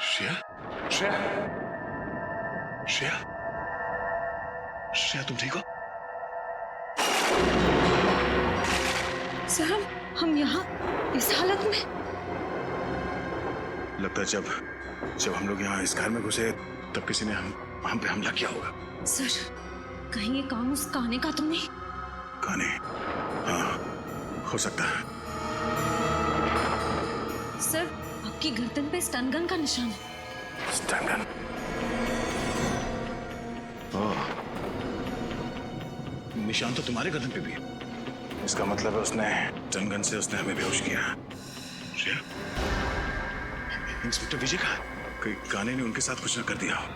श्रेया, श्रेया, श्रेया, श्रेया तुम ठीक हो? सर हम यहाँ इस हालत में? लगता है जब हम लोग यहाँ इस घर में घुसे तब किसी ने हम पे हमला किया होगा। सर कहीं ये काम उस काने का तो नहीं? काने? हाँ, हो सकता है। सर आपकी गर्दन पे स्टन गन का निशान है। Stun gun? ओह, निशान तो तुम्हारे गर्दन पे भी है। इसका मतलब है उसने स्टन गन से उसने हमें बेहोश किया। श्रेया, इंस्पेक्टर विजय कहाँ? कहीं काने ने उनके साथ कुछ न कर दिया हो।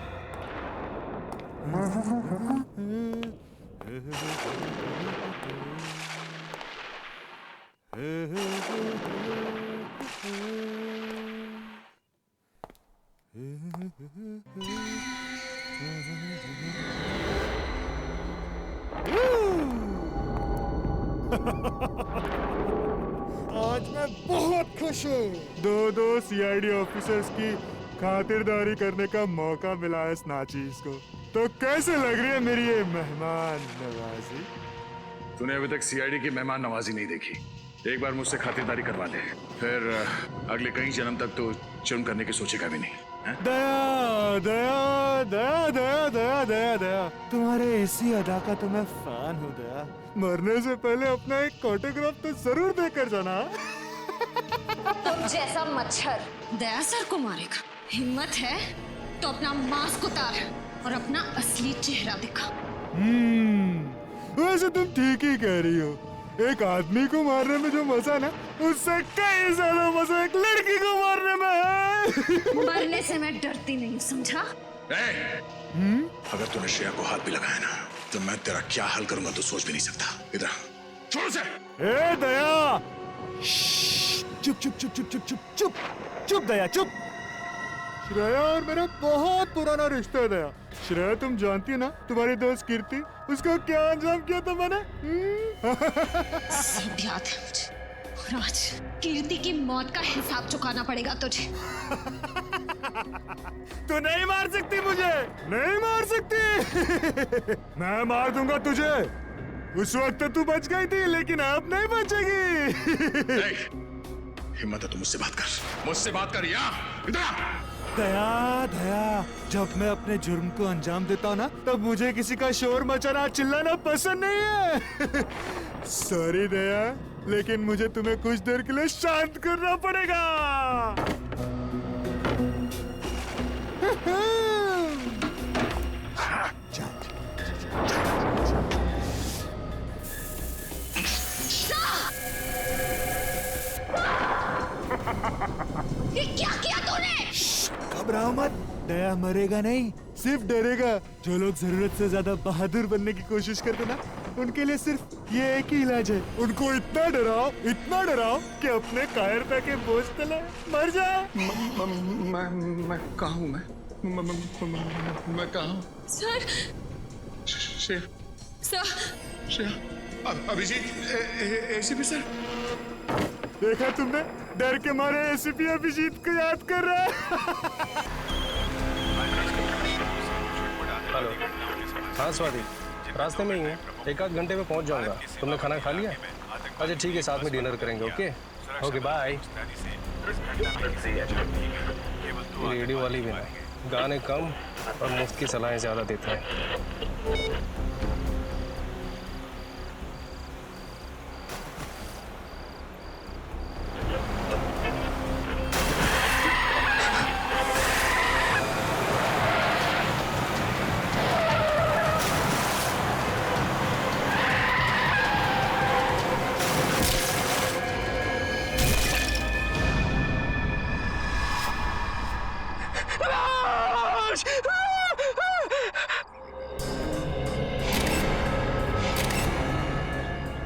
आज मैं बहुत खुश हूँ। दो सीआईडी ऑफिसर्स की खातिरदारी करने का मौका मिला है इस नाचीज को। तो कैसे लग रही है मेरी ये मेहमान नवाजी? तूने अभी तक सीआईडी की मेहमान नवाजी नहीं देखी। एक बार मुझसे खातिरदारी करवा ले, फिर अगले कई जन्म तक तो जुर्म करने की सोचेगा भी नहीं। दया दया दया दया दया दया दया, तुम्हारे इसी अदा का तो मैं फैन हूँ दया। मरने से पहले अपना एक ऑटोग्राफ तो जरूर देकर जाना। तुम जैसा मच्छर दया सर को मारेगा। हिम्मत है तो अपना मास्क उतार और अपना असली चेहरा दिखा। वैसे तुम ठीक ही कह रही हो। एक आदमी को मारने में जो मजा ना, उससे कई ज्यादा मजा एक लड़की को मारने में है। मरने से मैं डरती नहीं, समझा? अगर तूने श्रेया को हाथ भी लगाया ना, तो मैं तेरा क्या हाल करूंगा तो सोच भी नहीं सकता। इधर छोड़ उसे। ए दया, चुप चुप चुप चुप चुप चुप चुप चुप दया चुप। श्रेया और मेरा बहुत पुराना रिश्ता है दया। श्रेया तुम जानती है ना, तुम्हारी दोस्त कीर्ति, उसको क्या अंजाम किया था मैंने? सब याद है मुझे। और आज कीर्ति की मौत का हिसाब चुकाना पड़ेगा तुझे। तू नहीं मार सकती मुझे, नहीं मार सकती। मैं मार दूंगा तुझे। उस वक्त तू बच गई थी, लेकिन अब नहीं बचेगी। हिम्मत है तो मुझसे बात कर, मुझसे बात कर। इधर दया दया, जब मैं अपने जुर्म को अंजाम देता हूँ ना, तब मुझे किसी का शोर मचाना चिल्लाना पसंद नहीं है। सॉरी दया, लेकिन मुझे तुम्हें कुछ देर के लिए शांत करना पड़ेगा। ये क्या किया तूने? घबराओ मत, दया मरेगा नहीं, सिर्फ डरेगा। जो लोग जरूरत से ज्यादा बहादुर बनने की कोशिश करते ना, उनके लिए सिर्फ ये एक ही इलाज है। उनको इतना डराओ कि अपने कायरता के बोझ तले मर जाए। मैं कहाँ हूँ? मैं कहाँ हूँ? Sir Shreya, sir Shreya, Abhijeet, ACP sir. देखा तुमने, डर के मारे एसीपी अभिजीत को याद कर रहा है। हेलो, हाँ स्वाति, रास्ते में ही है, एक आध घंटे में पहुंच जाऊंगा। तुमने खाना खा लिया? अच्छा ठीक है, साथ में डिनर करेंगे। Okay okay bye. रेडियो वाली भी ना, गाने कम और मुफ्त की सलाहें ज्यादा देता है।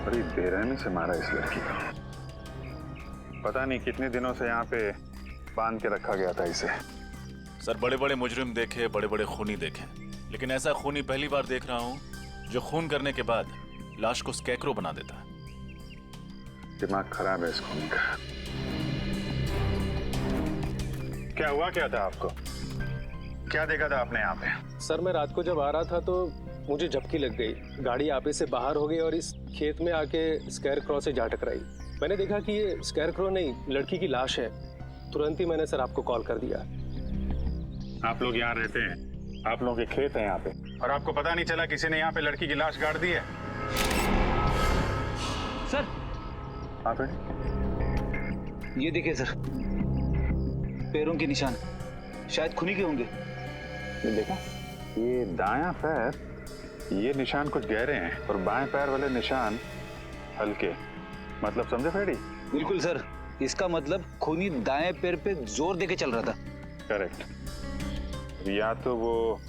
बड़ी बेरहमी से मारा इस लड़की को। पता नहीं कितने दिनों से यहाँ पे बांध के रखा गया था इसे। सर बड़े बड़े मुजरिम देखे, बड़े बड़े खूनी देखे, लेकिन ऐसा खूनी पहली बार देख रहा हूँ जो खून करने के बाद लाश को स्कैकरो बना देता है। दिमाग खराब है इस खूनी का। क्या हुआ क्या था आपको? क्या देखा था आपने यहाँ पे? सर मैं रात को जब आ रहा था तो मुझे झपकी लग गई, गाड़ी आपे से बाहर हो गई और इस खेत में आके स्कैरक्रो से जा टकराई। मैंने देखा कि ये स्कैरक्रो नहीं, लड़की की लाश है। तुरंत ही मैंने सर आपको कॉल कर दिया। आप लोग यहाँ रहते हैं, आप लोगों के खेत हैं यहाँ पे, और आपको पता नहीं चला किसी ने यहाँ पे लड़की की लाश गाड़ दी है? सर आप ये देखिए सर, पैरों के निशान शायद खूनी के होंगे। ये देखा, ये दायां पैर, ये निशान कुछ गहरे हैं और बाएं पैर वाले निशान हल्के। मतलब समझे फेडी? बिल्कुल सर, इसका मतलब खूनी दाएं पैर पे जोर देके चल रहा था। करेक्ट। या तो वो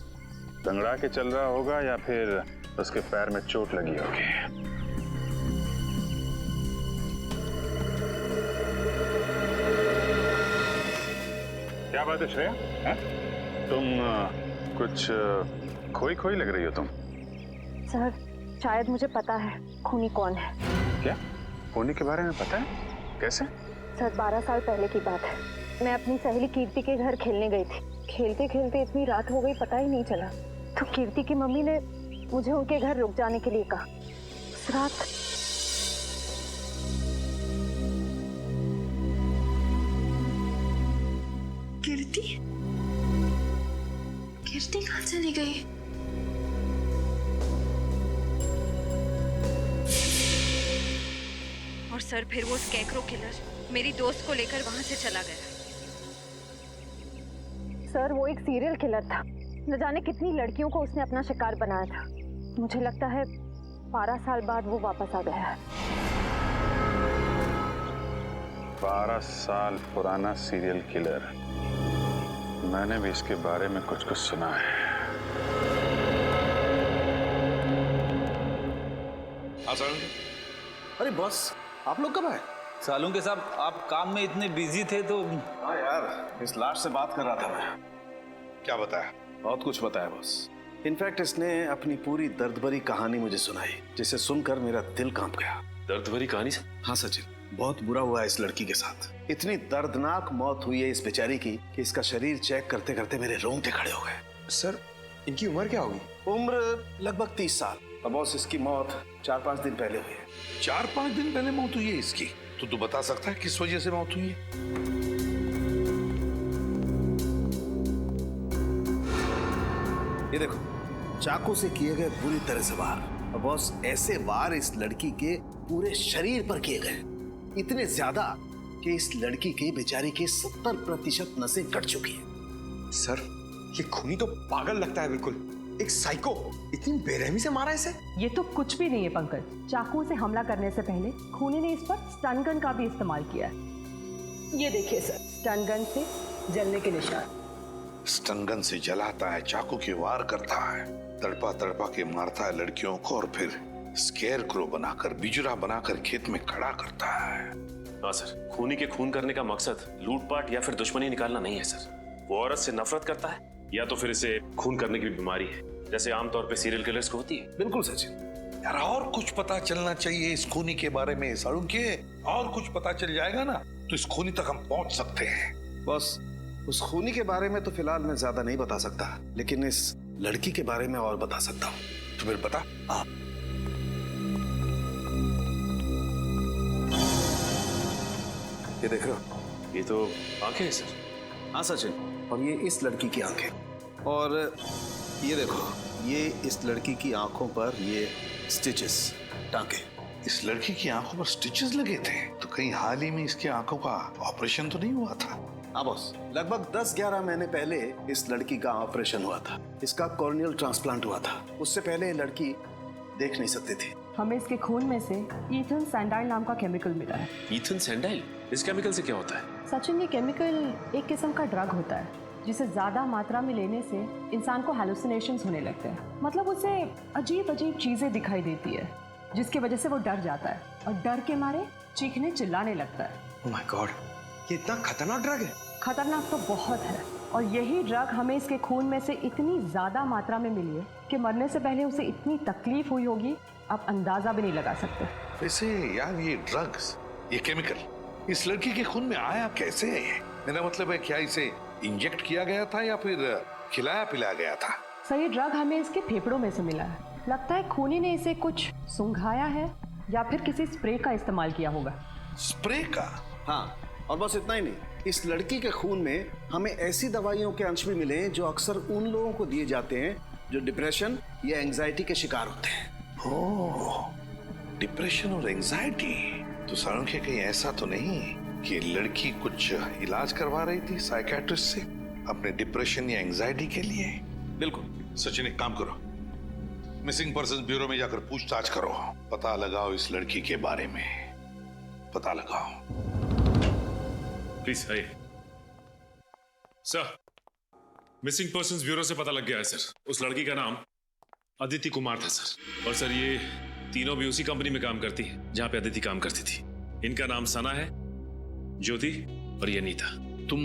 दंगड़ा के चल रहा होगा या फिर उसके पैर में चोट लगी होगी। क्या बात है श्रेया? हैं? तुम कुछ खोई खोई लग रही हो तुम। सर शायद मुझे पता है खूनी कौन है। क्या खूनी के बारे में पता है? कैसे? सर 12 साल पहले की बात है, मैं अपनी सहेली कीर्ति के घर खेलने गई थी। खेलते खेलते इतनी रात हो गई पता ही नहीं चला, तो कीर्ति की मम्मी ने मुझे उनके घर रुक जाने के लिए कहा। उस रात कीर्ति कहाँ चली गई? और सर फिर वो स्कैकरो किलर मेरी दोस्त को लेकर वहां से चला गया। सर वो एक सीरियल किलर था, न जाने कितनी लड़कियों को उसने अपना शिकार बनाया था। मुझे लगता है 12 साल बाद वो वापस आ गया है। 12 साल पुराना सीरियल किलर, मैंने भी इसके बारे में कुछ कुछ सुना है। अरे बॉस, आप लोग कब आए? सालूं के साहब आप काम में इतने बिजी थे तो। हाँ यार, इस लाश से बात कर रहा था मैं। क्या बताया? बहुत कुछ बताया बॉस। इनफैक्ट इसने अपनी पूरी दर्द भरी कहानी मुझे सुनाई, जिसे सुनकर मेरा दिल कांप गया। दर्द भरी कहानी? हाँ सचिन, बहुत बुरा हुआ है इस लड़की के साथ। इतनी दर्दनाक मौत हुई है इस बेचारी की कि इसका शरीर चेक करते करते मेरे रोंगटे खड़े हो गए। सर इनकी उम्र क्या होगी? उम्र लगभग 30 साल। और बॉस इसकी मौत 4-5 दिन पहले हुई है। 4-5 दिन पहले मौत हुई है इसकी? तो तू बता सकता है किस वजह से मौत हुई है? ये देखो, चाकू से किए गए बुरी तरह से वार। और बॉस ऐसे वार इस लड़की के पूरे शरीर पर किए गए, इतने ज्यादा कि इस लड़की के बेचारी की 70% नसें कट चुकी हैं। सर ये खूनी तो पागल लगता है बिल्कुल, एक साइको। इतनी बेरहमी से मारा इसे? ये तो कुछ भी नहीं है पंकज। चाकू से हमला करने से पहले खूनी ने इस पर स्टन गन का भी इस्तेमाल किया है। ये देखिए सर, स्टन गन से जलने के निशान। स्टन गन से जलाता है, चाकू के वार करता है, तड़पा तड़पा के मारता है लड़कियों को और फिर स्केयरक्रो बनाकर, बिजुरा बनाकर खेत में खड़ा करता है। हाँ सर, खूनी के खून करने का मकसद लूटपाट या फिर दुश्मनी निकालना नहीं है सर। वो औरत से नफरत करता है या तो फिर इसे खून करने की बीमारी है, जैसे आमतौर पे सीरियल किलर्स को होती है। बिल्कुल सचिन। यार और कुछ पता चलना चाहिए इस खूनी के बारे में सालुंके। और कुछ पता चल जाएगा ना तो इस खूनी तक हम पहुंच सकते हैं। बॉस उस खूनी के बारे में तो फिलहाल मैं ज्यादा नहीं बता सकता, लेकिन इस लड़की के बारे में और बता सकता हूँ। तो फिर बता। ये देख रहे हो, ये तो आंखें हैं सर। हाँ सचिन, और ये इस लड़की की आंखें। और ये देखो, ये इस लड़की की आंखों पर ये स्टिचेस, टांके। इस लड़की की आंखों पर स्टिचेस लगे थे? तो कहीं हाल ही में इसकी आंखों का ऑपरेशन तो नहीं हुआ था? हाँ बॉस, लगभग 10-11 महीने पहले इस लड़की का ऑपरेशन हुआ था। इसका कॉर्नियल ट्रांसप्लांट हुआ था। उससे पहले ये लड़की देख नहीं सकती थी। हमें इसके खून में से ईथन सैंडाइल नाम का केमिकल मिला है। ईथन सैंडाइल? इस केमिकल से क्या होता है? सचिन, ये केमिकल एक किस्म का ड्रग होता है जिसे ज्यादा मात्रा में लेने से इंसान को हैलुसिनेशंस होने लगते हैं। मतलब उसे अजीब अजीब चीजें दिखाई देती है, जिसकी वजह से वो डर जाता है और डर के मारे चीखने चिल्लाने लगता है। ओह माय गॉड, ये इतना खतरनाक ड्रग है? खतरनाक तो बहुत है, और यही ड्रग हमें इसके खून में से इतनी ज्यादा मात्रा में मिली है कि मरने से पहले उसे इतनी तकलीफ हुई होगी आप अंदाजा भी नहीं लगा सकते। वैसे यार ये ड्रग्स, ये केमिकल इस लड़की के खून में आया कैसे है? मेरा मतलब है क्या इसे इंजेक्ट किया गया था या फिर खिलाया पिलाया गया था? सर ये ड्रग हमें इसके फेफड़ों में से मिला है। लगता है खूनी ने इसे कुछ सुंघाया है या फिर किसी स्प्रे का इस्तेमाल किया होगा। स्प्रे का? हाँ, और बस इतना ही नहीं, इस लड़की के खून में हमें ऐसी दवाइयों के अंश भी मिले हैं जो अक्सर उन लोगों को दिए जाते हैं जो डिप्रेशन या एंजाइटी के शिकार होते हैं। ओह, डिप्रेशन और एंजाइटी। तो सारुंखे कहीं ऐसा तो नहीं कि लड़की कुछ इलाज करवा रही थी साइकियाट्रिस्ट से अपने डिप्रेशन या एंजाइटी के लिए? बिल्कुल। सचिन एक काम करो, मिसिंग पर्सन ब्यूरो में जाकर पूछताछ करो, पता लगाओ इस लड़की के बारे में, पता लगाओ। प्लीज आइए सर। मिसिंग पर्संस ब्यूरो से पता लग गया है सर, उस लड़की का नाम अदिति कुमार था सर। और सर ये तीनों भी उसी कंपनी में काम करती है जहां पे अदिति काम करती थी। इनका नाम सना है, ज्योति और ये नीता। तुम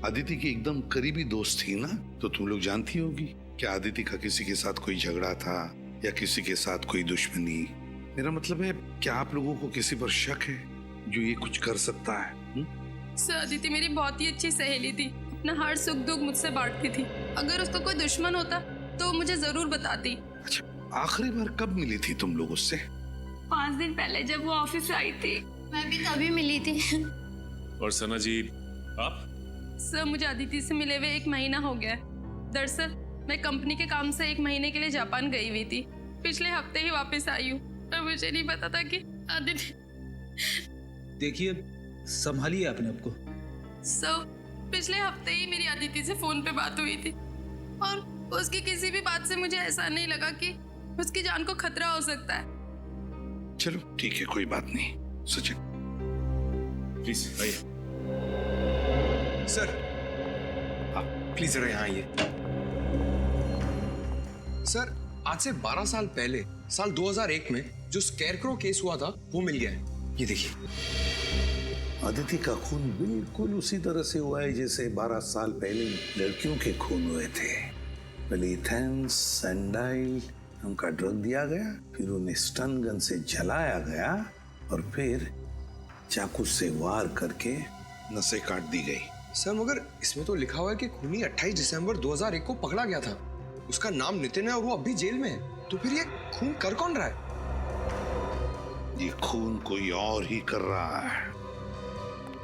अदिति की एकदम करीबी दोस्त थी ना, तो तुम लोग जानती होगी क्या अदिति का किसी के साथ कोई झगड़ा था या किसी के साथ कोई दुश्मनी? मेरा मतलब है क्या आप लोगों को किसी पर शक है जो ये कुछ कर सकता है? सर अदिति मेरी बहुत ही अच्छी सहेली थी, अपना हर सुख दुख मुझसे बांटती थी। अगर उसका कोई दुश्मन होता तो मुझे जरूर बताती। अच्छा, आखिरी बार कब मिली थी तुम लोग उससे? 5 दिन पहले जब वो ऑफिस आई थी। मैं भी तभी मिली थी। और सना जी आप? सर मुझे अदिति से मिले हुए 1 महीना हो गया। दरअसल मैं कंपनी के काम से 1 महीने के लिए जापान गई हुई थी। पिछले हफ्ते ही वापस आई हूँ और मुझे नहीं पता था कि अदिति। देखिए संभालिए अपने आप को। सर पिछले हफ्ते ही मेरी अदिति से फोन पे बात हुई थी और उसकी किसी भी बात से मुझे ऐसा नहीं लगा कि उसकी जान को खतरा हो सकता है। चलो ठीक है, कोई बात नहीं। सचिन प्लीज आइए। सर प्लीज जरा यहाँ आइए। सर आज से 12 साल पहले साल 2001 में जो स्कैरक्रो केस हुआ था वो मिल गया है, ये देखिए। अदिति का खून बिल्कुल उसी तरह से हुआ है जैसे 12 साल पहले लड़कियों के खून हुए थे। पहले इथेंस सैंडाइल उनका ड्रग दिया गया, फिर उन्हें स्टन गन से जलाया गया और फिर चाकू से वार करके नसें काट दी गई। सर मगर इसमें तो लिखा हुआ है कि खूनी 28 दिसंबर 2001 को पकड़ा गया था। उसका नाम नितिन है और वो अब भी जेल में है। तो फिर ये खून कर कौन रहा है? ये खून कोई और ही कर रहा है,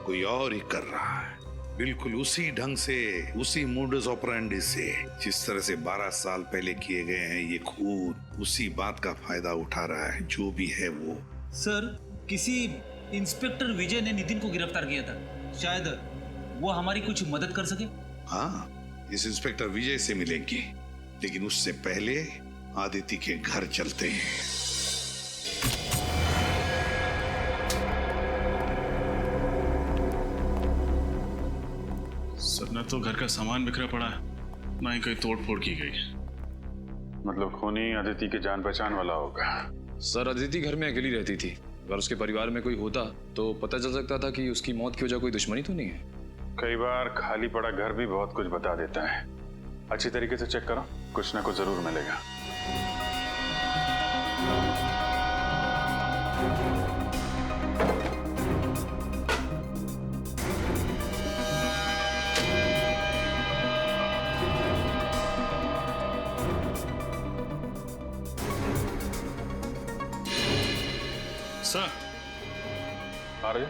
कोई और ही कर रहा है, बिल्कुल उसी ढंग से, उसी मोडस ऑपरेंडी से जिस तरह से 12 साल पहले किए गए हैं। ये खून उसी बात का फायदा उठा रहा है, जो भी है वो। सर किसी इंस्पेक्टर विजय ने नितिन को गिरफ्तार किया था, शायद वो हमारी कुछ मदद कर सके। हाँ, इस इंस्पेक्टर विजय से मिलेंगे, लेकिन उससे पहले आदिति के घर चलते हैं। सर न तो घर का सामान बिखरा पड़ा है, ना ही कहीं तोड़ फोड़ की गई। मतलब खूनी अदिति के जान पहचान वाला होगा। सर अदिति घर में अकेली रहती थी, अगर उसके परिवार में कोई होता तो पता चल सकता था कि उसकी मौत की वजह कोई दुश्मनी तो नहीं है। कई बार खाली पड़ा घर भी बहुत कुछ बता देता है। अच्छी तरीके से चेक करो, कुछ ना कुछ जरूर मिलेगा। सर आ रहे?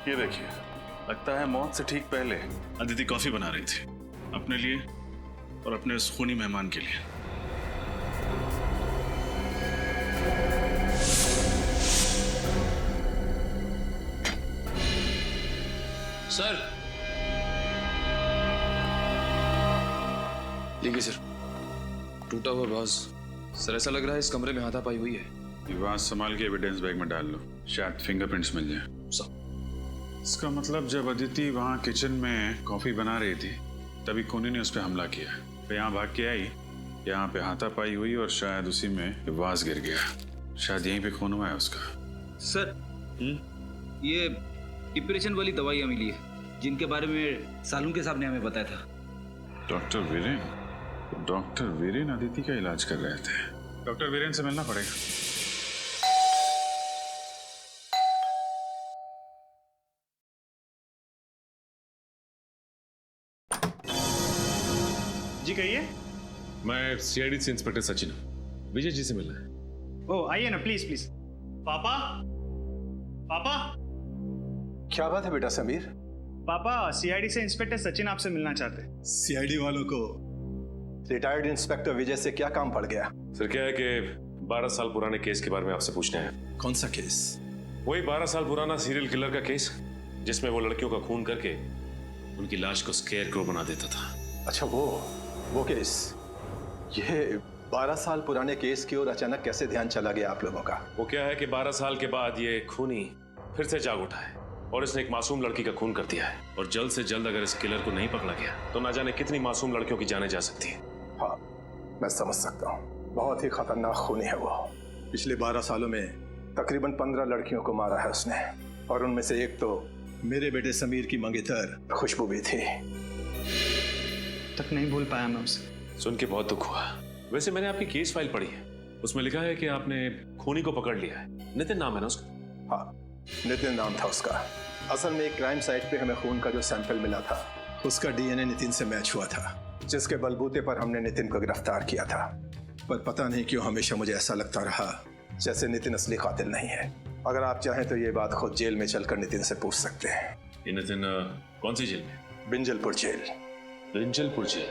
ये देखिए, लगता है मौत से ठीक पहले अदिति कॉफी बना रही थी अपने लिए और अपने उस खूनी मेहमान के लिए। सर देखिए सर, टूटा हुआ बाज। सर ऐसा लग रहा है इस कमरे में हाथापाई हुई है। ये बात संभाल के एविडेंस बैग में डाल लो, शायद फिंगरप्रिंट्स मिल जाए। इसका मतलब जब अदिति वहाँ किचन में कॉफी बना रही थी तभी खूनी ने उस पर हमला किया, फिर यहाँ भाग के आई, यहाँ पे हाथापाई हुई और शायद उसी में वाज गिर गया। शायद यहीं पे खून हुआ है उसका। सर ये डिप्रेशन वाली दवाइयाँ मिली है जिनके बारे में सालुंके साहब ने हमें बताया था। डॉक्टर वीरेन? डॉक्टर वीरेन अदिति का इलाज कर रहे थे। डॉक्टर वीरेन से मिलना पड़ेगा। जी कहिए। मैं सीआईडी से इंस्पेक्टर सचिन हूँ, विजय जी से मिलना है। ओ आइए ना, प्लीज प्लीज। पापा, पापा। क्या बात है बेटा समीर? पापा, सीआईडी से इंस्पेक्टर सचिन आपसे मिलना चाहते हैं। सीआईडी वालों को रिटायर्ड इंस्पेक्टर विजय से क्या काम पड़ गया? सर क्या है कि 12 साल पुराने केस के बारे में आपसे पूछना है। कौन सा केस? वही 12 साल पुराना सीरियल किलर का केस, जिसमें वो लड़कियों का खून करके उनकी लाश को स्केयर क्रो बना देता था। अच्छा, वो केस। ये 12 साल पुराने केस की ओर अचानक कैसे ध्यान चला गया आप लोगों का? वो क्या है कि 12 साल के बाद ये खूनी फिर से जाग उठा है और इसने एक मासूम लड़की का खून कर दिया है। और जल्द से जल्द अगर इस किलर को नहीं पकड़ा गया तो ना जाने कितनी मासूम लड़कियों की जानें जा सकती है। हाँ, मैं समझ सकता हूँ। बहुत ही खतरनाक खूनी है वो। पिछले 12 सालों में तकरीबन 15 लड़कियों को मारा है उसने, और उनमें से एक तो मेरे बेटे समीर की मंगेतर खुशबू भी थी। तक नहीं भूल पाया मैं उसे। सुन के बहुत दुख हुआ। वैसे मैंने आपकी केस फाइल पढ़ी है, उसमें लिखा है कि आपने खूनी को पकड़ लिया है। नितिन नाम है ना उसका? हाँ, नितिन नाम था उसका। असल में एक क्राइम साइट पे हमें खून का जो सैंपल मिला था उसका डीएनए नितिन से मैच हुआ था, जिसके बलबूते पर हमने नितिन को गिरफ्तार किया था। पर पता नहीं क्यों हमेशा मुझे ऐसा लगता रहा जैसे नितिन असली कातिल नहीं है। अगर आप चाहें तो ये बात खुद जेल में चलकर नितिन से पूछ सकते हैं। ये नितिन कौन सी जेल में? बिंजलपुर जेल। बिंजलपुर जेल।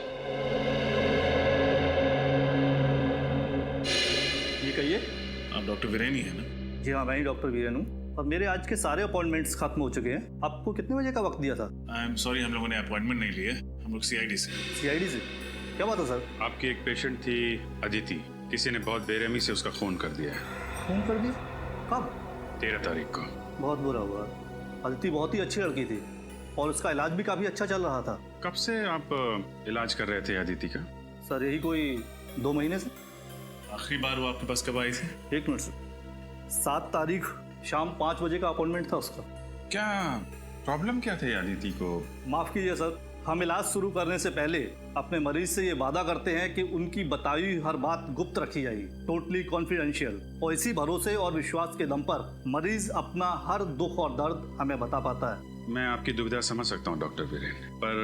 ये कहिए। आप डॉक्टर वीरेन ही है ना? जी हाँ, मैं ही डॉक्टर वीरेन हूँ। और मेरे आज के सारे अपॉइंटमेंट्स खत्म हो चुके हैं। आपको कितने बजे का वक्त दिया था? आई एम सॉरी, हम लोगों ने अपॉइंटमेंट नहीं लिए। हम लोग सीआईडी से। सीआईडी से? क्या बात है सर? आपकी एक पेशेंट थी अदिति, किसी ने बहुत बेरहमी से उसका खून कर दिया है। खून कर दिया? कब? 13 तारीख को। बहुत बुरा हुआ। अदिति बहुत ही अच्छी लड़की थी और उसका इलाज भी काफी अच्छा चल रहा था। कब से आप इलाज कर रहे थे अदिति का? सर यही कोई 2 महीने से। आखिरी बार वो आपके पास कब आई थी? 1 मिनट सर। 7 तारीख शाम 5 बजे का अपॉइंटमेंट था उसका। क्या प्रॉब्लम क्या थी अदिति को? माफ कीजिए सर, हम इलाज शुरू करने से पहले अपने मरीज से ये वादा करते हैं कि उनकी बताई हुई हर बात गुप्त रखी जाएगी, टोटली कॉन्फिडेंशियल। और इसी भरोसे और विश्वास के दम पर मरीज अपना हर दुख और दर्द हमें बता पाता है। मैं आपकी दुविधा समझ सकता हूँ डॉक्टर वीरेन, पर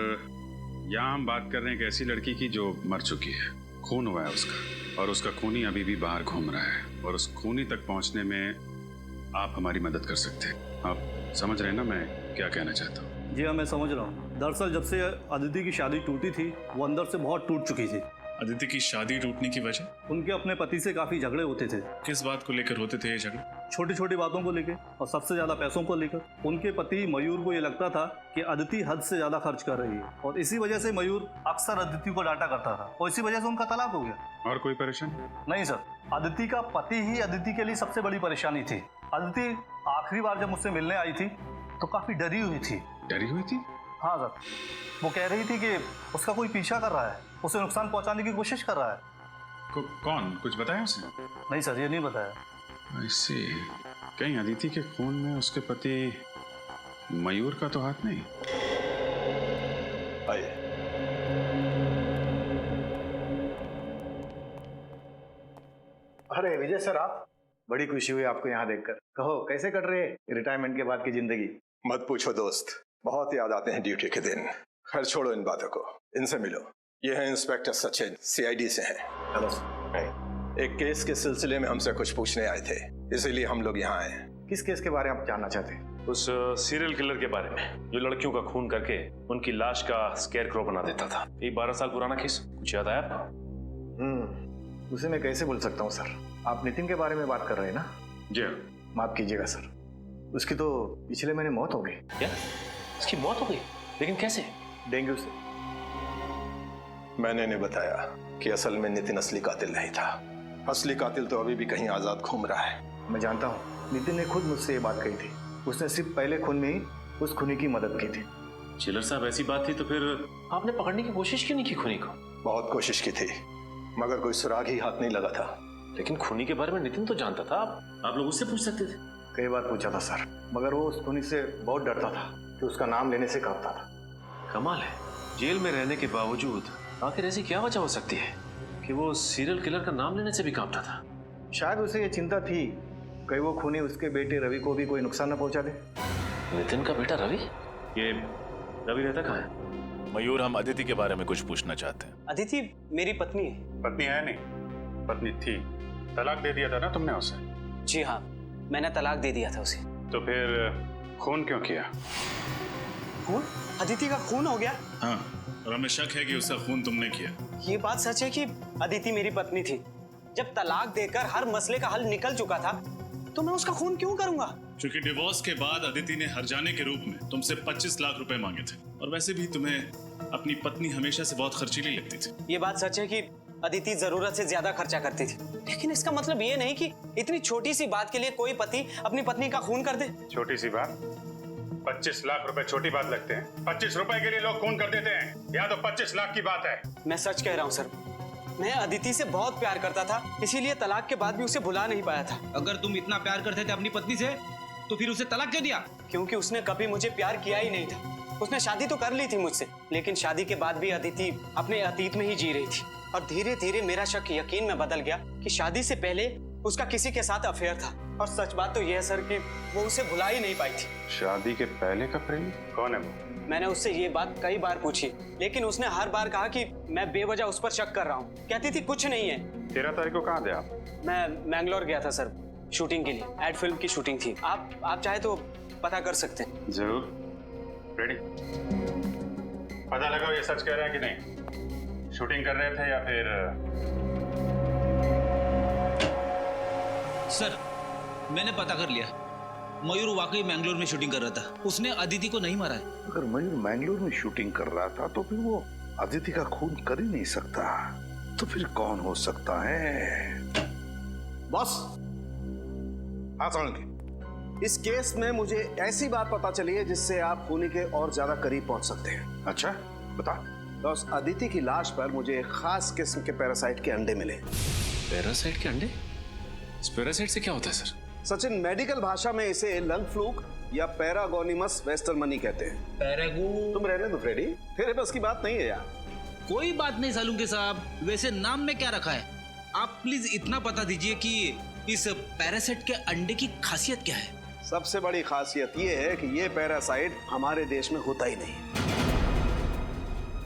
यहाँ हम बात कर रहे हैं एक ऐसी लड़की की जो मर चुकी है, खून हुआ है उसका, और उसका खूनी अभी भी बाहर घूम रहा है, और उस खूनी तक पहुँचने में आप हमारी मदद कर सकते हैं। आप समझ रहे हैं ना मैं क्या कहना चाहता हूँ? जी हाँ, मैं समझ रहा हूँ। दरअसल जब से अदिति की शादी टूटी थी वो अंदर से बहुत टूट चुकी थी। अदिति की शादी टूटने की वजह? उनके अपने पति से काफी झगड़े होते थे। किस बात को लेकर होते थे ये झगड़े? छोटी छोटी बातों को लेकर, और सबसे ज्यादा पैसों को लेकर। उनके पति मयूर को ये लगता था कि अदिति हद से ज्यादा खर्च कर रही है, और इसी वजह से मयूर अक्सर अदिति को डांटा करता था, और इसी वजह से उनका तलाक हो गया। और कोई परेशानी? नहीं सर, अदिति का पति ही अदिति के लिए सबसे बड़ी परेशानी थी। अदिति आखिरी बार जब मुझसे मिलने आई थी तो काफी डरी हुई थी। डरी हुई थी? हाँ सर, वो कह रही थी कि उसका कोई पीछा कर रहा है, उसे नुकसान पहुंचाने की कोशिश कर रहा है। कौन? कुछ बताया उसने? नहीं सर, ये नहीं बताया। ऐसे कहीं अदिति के खून में उसके पति मयूर का तो हाथ नहीं? आइए। अरे विजय सर, आप? बड़ी खुशी हुई आपको यहाँ देखकर। कहो कैसे कट रहे रिटायरमेंट के बाद की जिंदगी? मत पूछो दोस्त, बहुत याद आते हैं ड्यूटी के दिन। खैर छोड़ो इन बातों को, इनसे मिलो। ये है इंस्पेक्टर सचिन, सीआईडी से हैं। हेलो। एक केस के सिलसिले में हमसे कुछ पूछने आए थे, इसीलिए हम लोग यहाँ आए हैं। किस केस के बारे में आप जानना चाहते हैं? उस सीरियल किलर के बारे में जो लड़कियों का खून करके उनकी लाश का स्केयर क्रो बना देता था। ये 12 साल पुराना केस, कुछ याद आया आपको? उसे मैं कैसे भूल सकता हूँ सर। आप नितिन के बारे में बात कर रहे हैं ना? जी। माफ कीजिएगा सर, उसकी तो पिछले महीने मौत हो गई। क्या? उसकी मौत हो गई? लेकिन कैसे? डेंगू से। मैंने नहीं बताया कि असल में नितिन असली कातिल नहीं था। असली कातिल तो अभी भी कहीं आजाद घूम रहा है। मैं जानता हूँ, नितिन ने खुद मुझसे ये बात कही थी। उसने सिर्फ पहले खून में ही उस खूनी की मदद की थी। चिलर साहब, ऐसी बात थी तो फिर आपने पकड़ने की कोशिश क्यों नहीं की खूनी को? बहुत कोशिश की थी, मगर कोई सुराग ही हाथ नहीं लगा था। लेकिन खूनी के बारे में नितिन तो जानता था, आप लोग उससे पूछ सकते थे। कई बार पूछा था सर, मगर वो उस खूनी से बहुत डरता था कि उसका नाम लेने से कांपता था। कमाल है, जेल में रहने के बावजूद आखिर ऐसी क्या वजह हो सकती है कि वो सीरियल किलर का नाम लेने से भी कांपता था? शायद उसे ये चिंता थी कहीं वो खूनी उसके बेटे रवि को भी कोई नुकसान न पहुंचा दे। नितिन का बेटा रवि? ये रवि रहता कहाँ है? मयूर, हम अदिति के बारे में कुछ पूछना चाहते हैं। अदिति मेरी पत्नी है। पत्नी है नहीं, पत्नी थी। तलाक दे दिया था ना तुमने उसे? जी हाँ, मैंने तलाक दे दिया था उसे। तो फिर खून क्यों किया? खून? अदिति का खून हो गया? हाँ, और हमें शक है कि उसका खून तुमने किया। ये बात सच है कि अदिति मेरी पत्नी थी। जब तलाक देकर हर मसले का हल निकल चुका था तो मैं उसका खून क्यों करूंगा? क्योंकि डिवोर्स के बाद अदिति ने हर्जाने के रूप में तुमसे 25 लाख रुपए मांगे थे, और वैसे भी तुम्हें अपनी पत्नी हमेशा से बहुत खर्चीली लगती थी। ये बात सच है कि अदिति जरूरत से ज्यादा खर्चा करती थी, लेकिन इसका मतलब ये नहीं कि इतनी छोटी सी बात के लिए कोई पति अपनी पत्नी का खून कर दे। छोटी सी बात? 25 लाख रुपए छोटी बात लगते हैं? 25 रुपए के लिए लोग खून कर देते हैं, या तो 25 लाख की बात है। मैं सच कह रहा हूँ सर, मैं अदिति से बहुत प्यार करता था, इसीलिए तलाक के बाद भी उसे भुला नहीं पाया था। अगर तुम इतना प्यार करते थे अपनी पत्नी से तो फिर उसे तलाक क्यों दिया? क्योंकि उसने कभी मुझे प्यार किया ही नहीं था। उसने शादी तो कर ली थी मुझसे, लेकिन शादी के बाद भी अदिति अपने अतीत में ही जी रही थी, और धीरे धीरे मेरा शक यकीन में बदल गया कि शादी से पहले उसका किसी के साथ अफेयर था। और सच बात तो यह है सर कि वो उसे भुला ही नहीं पाई थी। शादी के पहले का प्रेमी कौन है वो? मैंने उससे ये बात कई बार पूछी, लेकिन उसने हर बार कहा कि मैं बेवजह उस पर शक कर रहा हूँ। कहती थी कुछ नहीं है। 13 तारीख को कहाँ थे आप? मैं मैंगलोर गया था सर, शूटिंग के लिए। एड फिल्म की शूटिंग थी। आप चाहे तो पता कर सकते हैं। जरूर। रेडी? पता लगाओ ये सच कह रहे हैं कि नहीं। शूटिंग कर रहे थे या फिर? सर, मैंने पता कर लिया। मयूर वाकई मैंगलोर में शूटिंग कर रहा था। उसने अदिति को नहीं मारा है। अगर मयूर मैंगलोर में शूटिंग कर रहा था तो फिर वो अदिति का खून कर ही नहीं सकता। तो फिर कौन हो सकता है? बॉस, हाँ सोलंकी, इस केस में मुझे ऐसी बात पता चली है जिससे आप खूनी के और ज्यादा करीब पहुंच सकते हैं। अच्छा, बता। तो उस अदिति की लाश पर मुझे एक खास किस्म के पैरासाइट के अंडे मिले। पैरासाइट के अंडे? इस पैरासाइट से क्या होता है सर? सचिन, मेडिकल भाषा में इसे लंग फ्लूक या पैरागोनिमस वेस्टरमनी कहते हैं। पैरागो? तुम रहने दो फ्रेडी, तेरे बस की बात नहीं है यार। कोई बात नहीं सालुंके साहब, वैसे नाम में क्या रखा है? आप प्लीज इतना बता दीजिए कि इस पैरासाइट के अंडे की खासियत क्या है? सबसे बड़ी खासियत ये है कि ये पैरासाइट हमारे देश में होता ही नहीं।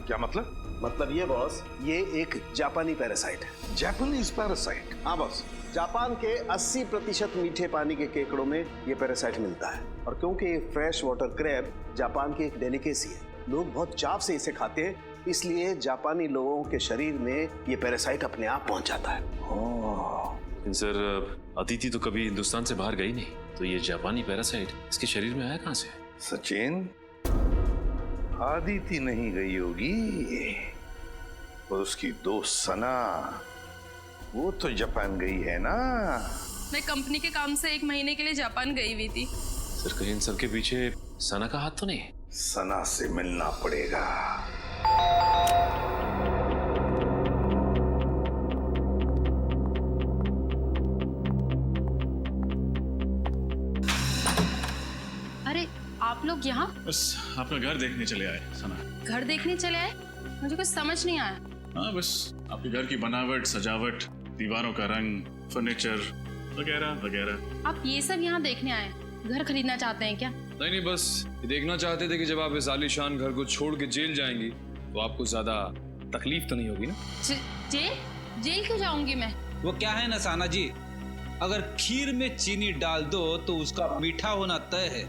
क्या मतलब? मतलब ये बॉस, ये एक जापानी पैरासाइट है। Japanese parasite? हाँ बॉस, जापान के 80% मीठे पानी के केकड़ों में ये पैरासाइट मिलता है। और क्योंकि ये फ्रेश वाटर क्रैब जापान की एक डेलिकेसी है, लोग बहुत चाव से इसे खाते हैं, इसलिए जापानी लोगों के शरीर में ये पैरासाइट अपने आप पहुंच जाता है। सर, अदिति तो कभी हिंदुस्तान से बाहर गई नहीं, तो ये जापानी पैरासाइट इसके शरीर में आया कहाँ से? सचिन, अदिति नहीं गई होगी, और उसकी दोस्त सना, वो तो जापान गई है ना। मैं कंपनी के काम से 1 महीने के लिए जापान गई हुई थी। सर, कहीं इन सब के पीछे सना का हाथ तो नहीं? सना से मिलना पड़ेगा। अरे आप लोग यहाँ? बस आपका घर देखने चले आए सना। घर देखने चले आए? मुझे कुछ समझ नहीं आया। हाँ, बस आपके घर की बनावट, सजावट, दीवारों का रंग, फर्नीचर वगैरह वगैरह। आप ये सब यहाँ देखने आए? घर खरीदना चाहते हैं क्या? नहीं, बस ये देखना चाहते थे कि जब आप इस आलीशान घर को छोड़ के जेल जाएंगी तो आपको ज्यादा तकलीफ तो नहीं होगी ना? जेल क्यों जाऊंगी मैं? वो क्या है ना साना जी, अगर खीर में चीनी डाल दो तो उसका मीठा होना तय है,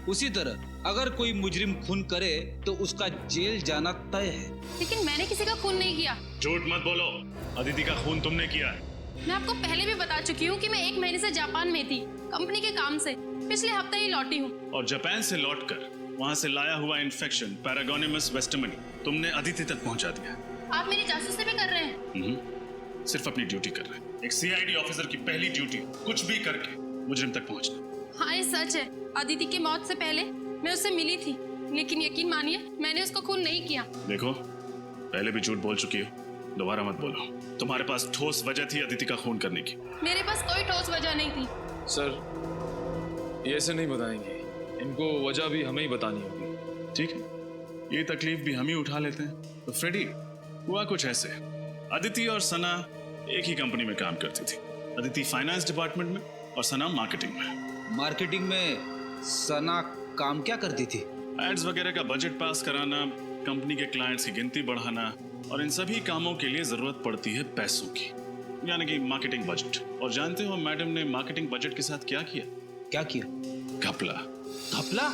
उसी तरह अगर कोई मुजरिम खून करे तो उसका जेल जाना तय है। लेकिन मैंने किसी का खून नहीं किया। झूठ मत बोलो, अदिति का खून तुमने किया है। मैं आपको पहले भी बता चुकी हूँ कि मैं 1 महीने से जापान में थी, कंपनी के काम से। पिछले हफ्ते ही लौटी हूँ। और जापान से लौटकर वहाँ से लाया हुआ इन्फेक्शन पैरागोनिमस वेस्टरमनी तुमने अदिति तक पहुँचा दिया। आप मेरी जासूसी भी कर रहे हैं? सिर्फ अपनी ड्यूटी कर रहे हैं। एक सीआईडी ऑफिसर की पहली ड्यूटी कुछ भी करके मुजरिम तक पहुँचना। हाँ, ये सच है। अदिति की मौत से पहले मैं उससे मिली थी, लेकिन यकीन मानिए मैंने उसको खून नहीं किया। देखो, पहले भी झूठ बोल चुकी हो, दोबारा मत बोलो। तुम्हारे पास ठोस वजह थी अदिति का खून करने की। मेरे पास कोई ठोस वजह नहीं थी। सर, ये ऐसे नहीं बताएंगे, इनको वजह भी हमें ही बतानी होगी। ठीक है, ये तकलीफ भी हम ही उठा लेते हैं। तो फ्रेडी, हुआ कुछ ऐसे, अदिति और सना एक ही कंपनी में काम करती थी। अदिति फाइनेंस डिपार्टमेंट में और सना मार्केटिंग में। मार्केटिंग में सना काम क्या करती थी? एड्स वगैरह का बजट पास कराना, कंपनी के क्लाइंट्स की गिनती बढ़ाना और इन सभी कामों के लिए जरूरत पड़ती है पैसों की, यानी कि मार्केटिंग बजट। और जानते हो मैडम ने मार्केटिंग बजट के साथ क्या किया? क्या किया? घपला। घपला?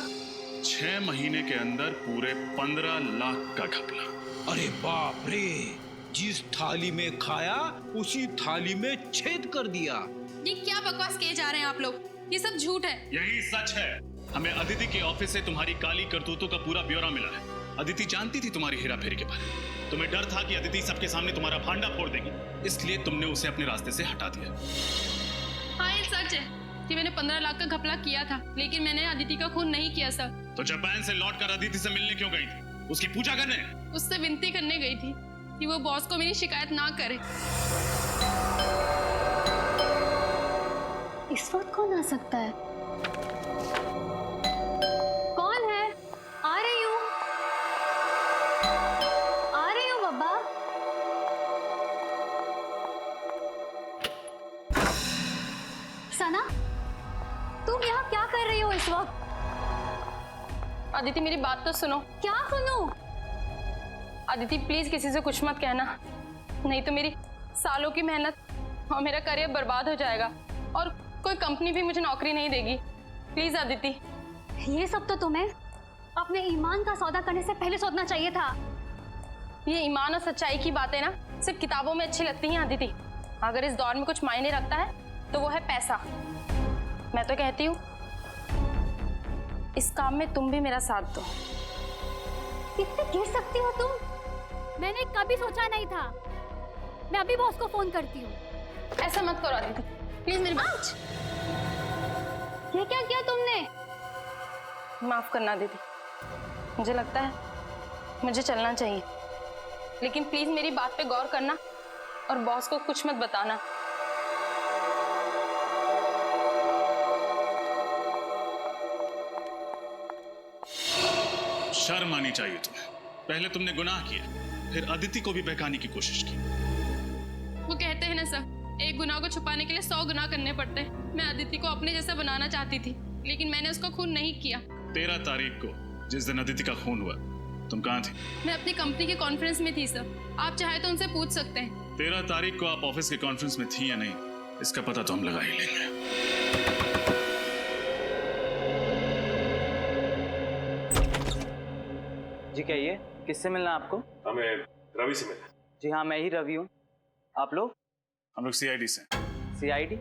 6 महीने के अंदर पूरे 15 लाख का घपला। अरे बाप रे, जिस थाली में खाया उसी थाली में छेद कर दिया। ये क्या बकवास किए जा रहे हैं आप लोग? ये सब झूठ है। यही सच है। हमें अदिति के ऑफिस से तुम्हारी काली करतूतों का पूरा ब्यौरा मिला है। अदिति जानती थी तुम्हारी हेरा फेरी के बारे में। तुम्हें डर था कि अदिति सबके सामने तुम्हारा भांडा फोड़ देगी, इसलिए तुमने उसे अपने रास्ते से हटा दिया। हाँ, ये सच है कि मैंने 15 लाख का घपला किया था, लेकिन मैंने अदिति का खून नहीं किया सर। तो जापान से लौटकर अदिति से मिलने क्यों गई थी? उसकी पूजा करने? उससे विनती करने गई थी कि वो बॉस को मेरी शिकायत ना करे। इस वक्त कौन आ सकता है? कौन है? आ रही हूँ बाबा। सना, तुम यहाँ क्या कर रही हो इस वक्त? अदिति, मेरी बात तो सुनो। क्या सुनूं? अदिति प्लीज किसी से कुछ मत कहना, नहीं तो मेरी सालों की मेहनत और मेरा करियर बर्बाद हो जाएगा और कोई कंपनी भी मुझे नौकरी नहीं देगी। प्लीज अदिति। ये सब तो तुम्हें अपने ईमान का सौदा करने से पहले सोचना चाहिए था। ये ईमान और सच्चाई की बातें ना सिर्फ किताबों में अच्छी लगती हैं अदिति। अगर इस दौर में कुछ मायने रखता है तो वो है पैसा। मैं तो कहती हूँ इस काम में तुम भी मेरा साथ दो। कितने गिर सकती हो तुम? मैंने कभी सोचा नहीं था। मैं अभी बॉस को फोन करती हूँ। ऐसा मत करो अदिति, प्लीज मेरी बात। ये क्या किया तुमने? माफ करना दीदी, मुझे लगता है मुझे चलना चाहिए, लेकिन प्लीज मेरी बात पे गौर करना और बॉस को कुछ मत बताना। शर्म आनी चाहिए तुम्हें। पहले तुमने गुनाह किया, फिर अदिति को भी बहकाने की कोशिश की। वो कहते हैं ना सर, एक गुनाह को छुपाने के लिए 100 गुनाह करने पड़ते हैं। मैं अदिति को अपने जैसा बनाना चाहती थी, लेकिन मैंने उसका खून नहीं किया। 13 तारीख को जिस दिन अदिति का खून हुआ, तुम कहाँ थे? मैं अपनी कंपनी के कॉन्फ्रेंस में थी सर, आप चाहे तो उनसे पूछ सकते हैं। 13 तारीख को आप ऑफिस के कॉन्फ्रेंस में थी या नहीं, इसका पता तो हम लगा ही लेंगे। जी कहिए, किससे मिलना आपको? हमें रवि से मिलना। जी हाँ, मैं ही रवि हूँ। आप लोग? हम लोग CID से। CID?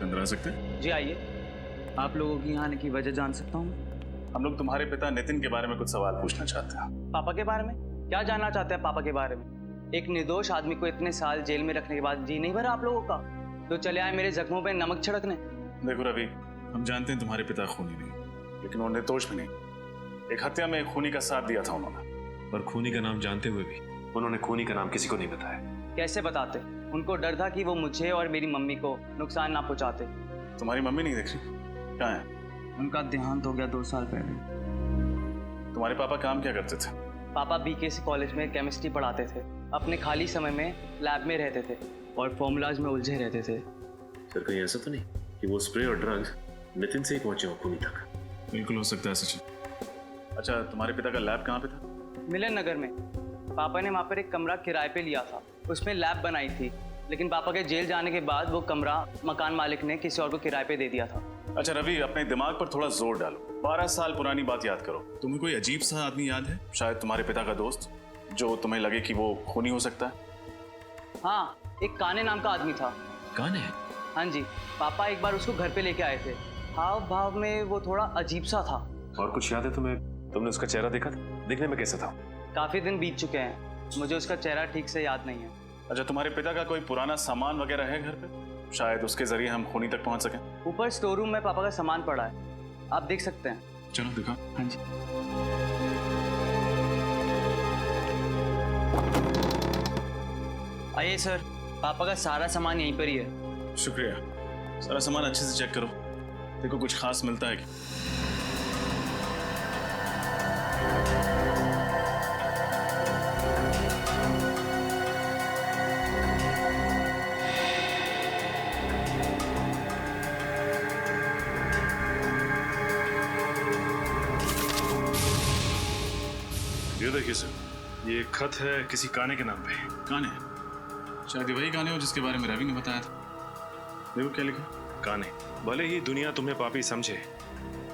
अंदर आ सकते हैं? जी आइए। आप लोगों की यहाँ आने की वजह जान सकता हूँ? हम लोग तुम्हारे पिता नितिन के बारे में कुछ सवाल पूछना चाहते हैं। पापा के बारे में? क्या जानना चाहते हैं पापा के बारे में? एक निर्दोष आदमी को इतने साल जेल में रखने के बाद जी नहीं भरा आप लोगों का? तो चले आए मेरे जख्मों पे नमक छिड़कने। देखो रवि, हम जानते हैं तुम्हारे पिता खूनी नहीं, लेकिन वो निर्दोष भी नहीं। एक हत्या में खूनी का साथ दिया था उन्होंने। पर खूनी का नाम जानते हुए भी उन्होंने खूनी का नाम किसी को नहीं बताया। कैसे बताते? उनको डर था कि वो मुझे और मेरी मम्मी को नुकसान ना पहुंचाते। तुम्हारी मम्मी नहीं दिख रही, कहाँ है? उनका देहांत हो गया 2 साल पहले। तुम्हारे पापा काम क्या करते थे? पापा BKC कॉलेज में केमिस्ट्री पढ़ाते थे। अपने खाली समय में लैब में रहते थे और फॉर्मूलाज में उलझे रहते थे। सर कहीं ऐसा तो नहीं कि वो स्प्रे और ड्रग्स नितिन से ही पहुंचे हो खूनी तक? बिल्कुल हो सकता है सचिन। अच्छा, तुम्हारे पिता का लैब कहाँ पे था? मिलन नगर में। पापा ने वहाँ पर एक कमरा किराए पे लिया था, उसमें लैब बनाई थी, लेकिन पापा के जेल जाने के बाद वो कमरा मकान मालिक ने किसी और को किराए पे दे दिया था। अच्छा रवि, अपने दिमाग पर थोड़ा जोर डालो। 12 साल पुरानी बात याद करो। तुम्हें कोई अजीब सा आदमी याद है, शायद तुम्हारे पिता का दोस्त, जो तुम्हें लगे कि वो खूनी हो सकता है? हाँ, एक काने नाम का आदमी था। काने? हाँ जी, पापा एक बार उसको घर पे लेके आए थे। हाव भाव में वो थोड़ा अजीब सा था। और कुछ याद है तुम्हें? तुमने उसका चेहरा देखा था? दिखने में कैसा था? काफी दिन बीत चुके हैं, मुझे उसका चेहरा ठीक से याद नहीं है। अच्छा, तुम्हारे पिता का कोई पुराना सामान वगैरह है घर पे? शायद उसके जरिए हम खूनी तक पहुंच सकें। ऊपर स्टोर रूम में पापा का सामान पड़ा है, आप देख सकते हैं। चलो दिखा। हाँ जी। आइए सर, पापा का सारा सामान यहीं पर ही है। शुक्रिया। सारा सामान अच्छे से चेक करो, देखो कुछ खास मिलता है कि? ये देखिए सर, ये खत है किसी काने के नाम पे। काने? शायद वही काने हो जिसके बारे में रवि ने बताया था। देखो क्या लिखा। काने, भले ही दुनिया तुम्हें पापी समझे,